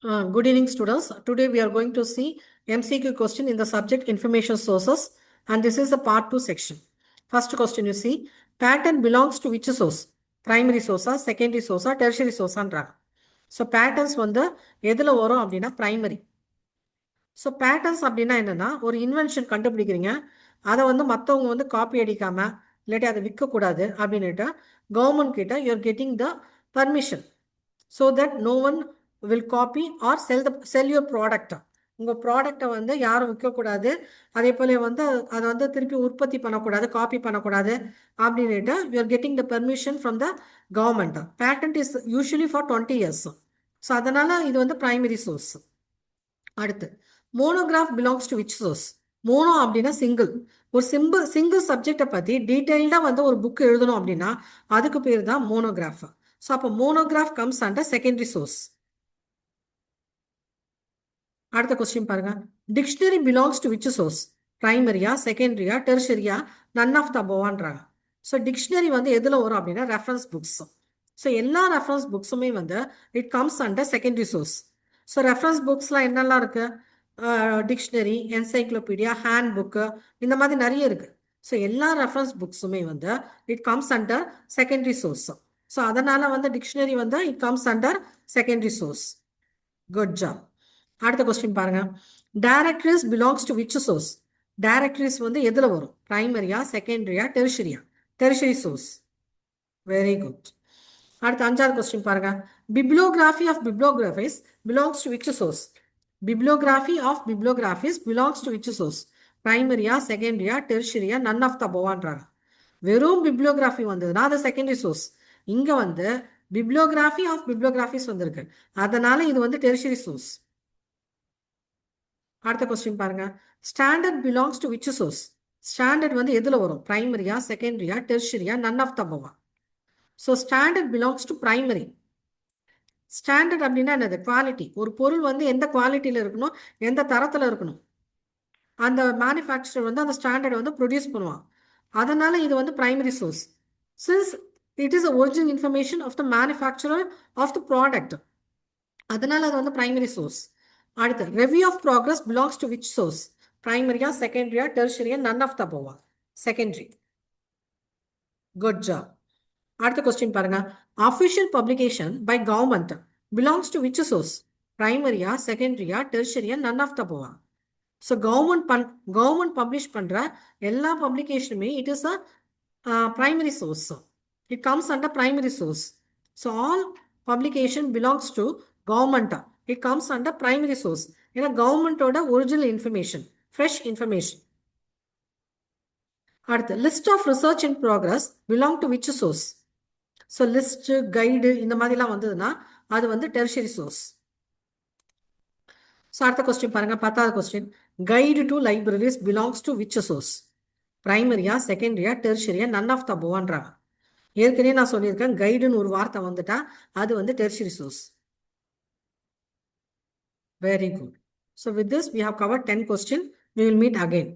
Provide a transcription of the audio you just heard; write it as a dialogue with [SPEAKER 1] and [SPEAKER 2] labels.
[SPEAKER 1] Good evening, students. Today we are going to see MCQ question in the subject information sources, and this is the part 2 section. First question you see, pattern belongs to which source? Primary source, secondary source, tertiary source. So patterns வந்து எதுல வரும் அப்படின்னா primary. So patterns அப்படின்னா என்னென்னா ஒரு invention கண்டுபிடிக்கிறீங்க, அதை வந்து மற்றவங்க வந்து காப்பி அடிக்காம இல்லாட்டி அதை விற்கக்கூடாது அப்படின்னுட்டு கவர்மெண்ட் கிட்ட you're getting the permission so that no one will copy or sell your product. உங்கள் ப்ராடக்டை வந்து யாரும் விற்கக்கூடாது, அதே போல் வந்து அதை வந்து திருப்பி உற்பத்தி பண்ணக்கூடாது, காப்பி பண்ணக்கூடாது அப்படின்னுட்டு you're getting the permission from the government. Patent is usually for 20 years. So அதனால் இது வந்து ப்ரைமரி சோர்ஸ். அடுத்து monograph belongs to which source? Mono அப்படின்னா சிங்கிள். ஒரு சிங்கிள் சப்ஜெக்டை பற்றி டீட்டெயில்டாக வந்து ஒரு புக் எழுதணும் அப்படின்னா அதுக்கு பேர் தான் மோனோகிராஃப். ஸோ அப்போ monograph comes under secondary source. அடுத்த கொஸ்டின் பாருங்க, dictionary belongs to which source? பிரைமரியா, செகண்டரியா, டெர்ஷரியா, நன் ஆஃப் த அபோவான்றாங்க. ஸோ டிக்ஷனரி வந்து எதில் வரும் அப்படின்னா ரெஃபரன்ஸ் புக்ஸ். ஸோ எல்லா ரெஃபரன்ஸ் புக்ஸுமே வந்து it comes under secondary source. So reference புக்ஸ்லாம் என்னெல்லாம் இருக்குது? டிக்ஷனரி, என்சைக்ளோபீடியா, ஹேண்ட் புக்கு, இந்த மாதிரி நிறைய இருக்குது. ஸோ எல்லா ரெஃபரன்ஸ் புக்ஸுமே வந்து it comes under secondary source. So அதனால் வந்து டிக்ஷனரி வந்து it comes under secondary source. Good job. அடுத்த கொஸ்டின் பாருங்க, directories belongs to which source? Directories வந்து எதில் வரும்? பிரைமரியா, செகண்டரியா, டெர்ஷரியா? Tertiary source. Very good. அடுத்த அஞ்சாவது கொஸ்டின் பாருங்க, bibliography of bibliographies belongs to which source? Bibliography of bibliographies belongs to which source? பிரைமரியா, செகண்டரியா, டெர்ஷரியா, நன் ஆஃப் த அபோவான்றாங்க. வெறும் பிப்ளியோகிராஃபி வந்ததுன்னா அது செகண்டரி சோர்ஸ். இங்கே வந்து பிப்ளியோகிராஃபி ஆஃப் பிப்ளியோகிராஃபிஸ் வந்திருக்கு, அதனால இது வந்து டெர்ஷரி சோர்ஸ். அடுத்த கொஸ்டின் பாருங்க, standard belongs to which source? Standard வந்து எதில் வரும்? பிரைமரியா, செகண்டரியா, டெர்ஷரியா, நன் ஆஃப் த அபோவா? So standard belongs to primary. Standard அப்படின்னா என்னது? குவாலிட்டி. ஒரு பொருள் வந்து எந்த குவாலிட்டியில் இருக்கணும், எந்த தரத்தில் இருக்கணும், அந்த மேனுஃபேக்சரர் வந்து அந்த ஸ்டாண்டர்ட் வந்து ப்ரொடியூஸ் பண்ணுவான். அதனால இது வந்து primary source. Since it is original information of the manufacturer of the product, அதனால அது வந்து பிரைமரி சோர்ஸ். அடுத்து review of progress belongs to which source? பிரைமரியா, செகண்டரியா, டெர்ஷரியா, நன் ஆஃப் த அபோவா? செகண்டரி. Good job. அடுத்த கொஸ்டின் பாருங்க, official publication by government belongs to which source? பிரைமரியா, செகண்டரியா, டெர்ஷரியா, நன் ஆஃப் த அபோவா? ஸோ கவர்மெண்ட் பப்ளிஷ் பண்ணுற எல்லா பப்ளிகேஷனுமே it is a primary source. It comes under primary source. So all publication belongs to government, it comes under primary source. ஏன்னா கவர்மெண்ட்டோட original information, fresh information. அடுத்து list of research in progress belong to which source? So list, guide இந்த மாதிரிலாம் வந்ததுன்னா அது வந்து tertiary source. So அடுத்த question பாருங்க, 10வது question, guide to libraries belongs to which source? பிரைமரியா, செகண்டரியா, டெர்ஷரியா, நன் ஆஃப் த அபோவான்றாங்க. ஏற்கனவே நான் சொல்லியிருக்கேன், கைடுன்னு ஒரு வார்த்தை வந்துட்டா அது வந்து tertiary source. Very good. So with this we have covered 10 questions. We will meet again.